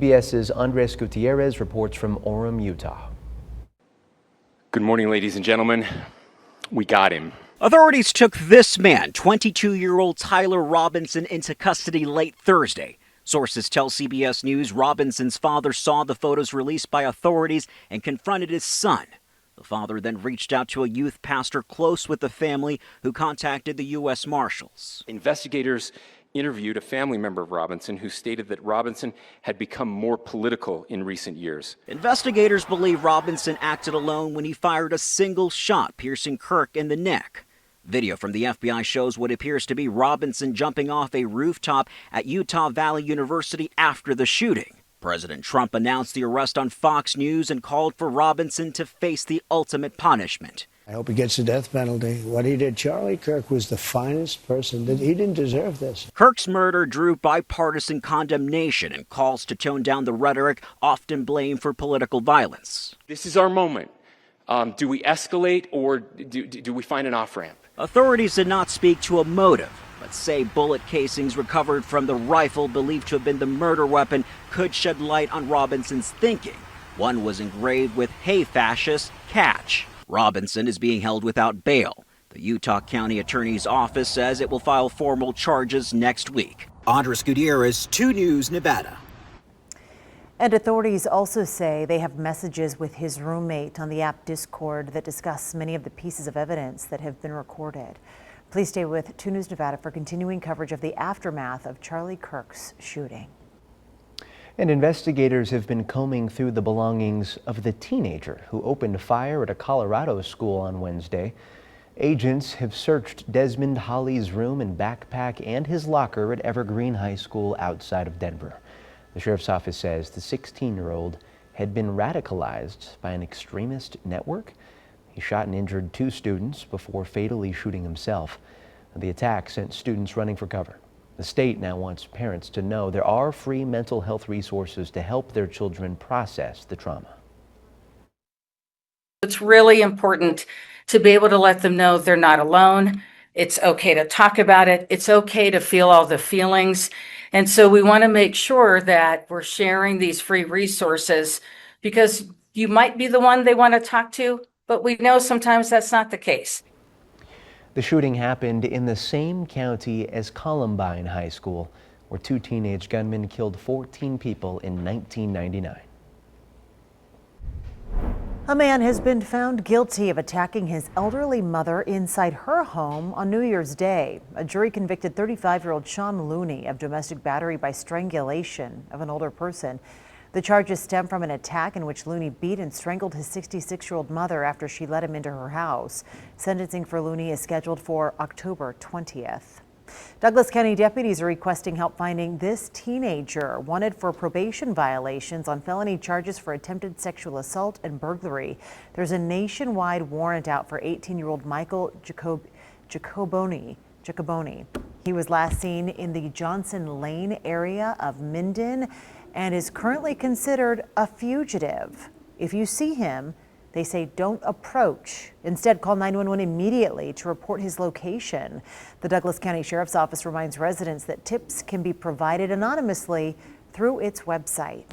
CBS's Andres Gutierrez reports from Orem, Utah. Good morning, ladies and gentlemen. We got him. Authorities took this man, 22-year-old Tyler Robinson, into custody late Thursday. Sources tell CBS News Robinson's father saw the photos released by authorities and confronted his son. The father then reached out to a youth pastor close with the family who contacted the U.S. Marshals. Investigators interviewed a family member of Robinson who stated that Robinson had become more political in recent years. Investigators believe Robinson acted alone when he fired a single shot, piercing Kirk in the neck. Video from the FBI shows what appears to be Robinson jumping off a rooftop at Utah Valley University after the shooting. President Trump announced the arrest on Fox News and called for Robinson to face the ultimate punishment. I hope he gets the death penalty. What he did, Charlie Kirk was the finest person. He didn't deserve this. Kirk's murder drew bipartisan condemnation and calls to tone down the rhetoric often blamed for political violence. This is our moment. Do we escalate or do we find an off-ramp? Authorities did not speak to a motive, but say bullet casings recovered from the rifle believed to have been the murder weapon could shed light on Robinson's thinking. One was engraved with "Hey Fascist, Catch." Robinson is being held without bail. The Utah County Attorney's Office says it will file formal charges next week. Andres Gutierrez, 2 News, Nevada. And authorities also say they have messages with his roommate on the app Discord that discuss many of the pieces of evidence that have been recorded. Please stay with 2 News Nevada for continuing coverage of the aftermath of Charlie Kirk's shooting. And investigators have been combing through the belongings of the teenager who opened fire at a Colorado school on Wednesday. Agents have searched Desmond Holly's room and backpack and his locker at Evergreen High School outside of Denver. The sheriff's office says the 16-year-old had been radicalized by an extremist network. He shot and injured 2 students before fatally shooting himself. The attack sent students running for cover. The state now wants parents to know there are free mental health resources to help their children process the trauma. It's really important to be able to let them know they're not alone. It's okay to talk about it. It's okay to feel all the feelings. And so we want to make sure that we're sharing these free resources because you might be the one they want to talk to, but we know sometimes that's not the case. The shooting happened in the same county as Columbine High School, where 2 teenage gunmen killed 14 people in 1999. A man has been found guilty of attacking his elderly mother inside her home on New Year's Day. A jury convicted 35-year-old Sean Looney of domestic battery by strangulation of an older person. The charges stem from an attack in which Looney beat and strangled his 66-year-old mother after she let him into her house. Sentencing for Looney is scheduled for October 20th. Douglas County deputies are requesting help finding this teenager wanted for probation violations on felony charges for attempted sexual assault and burglary. There's a nationwide warrant out for 18-year-old Michael Jacoboni. He was last seen in the Johnson Lane area of Minden and is currently considered a fugitive. If you see him, they say don't approach. Instead, call 911 immediately to report his location. The Douglas County Sheriff's Office reminds residents that tips can be provided anonymously through its website.